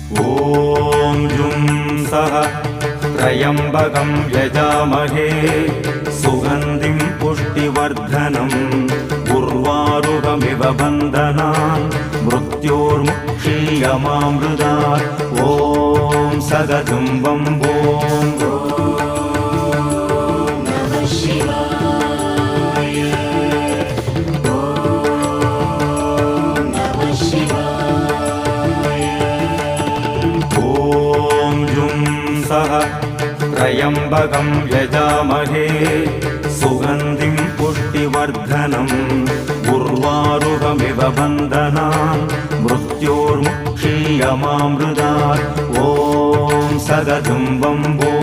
ॐ जुं सः त्र्यम्बकं यजामहे सुगन्धिं पुष्टिवर्धनम् उर्वारुकमिव बन्धनान् मृत्योर्मुक्षीयमामृतात् ॐ सदतं वम्बो त्र्यम्बकं यजामहे सुगन्धिं पुष्टिवर्धनम् उर्वारुकमिव बन्धनान् मृत्योर्मुक्षीयमामृतात् ॐ सदतं वम्बो।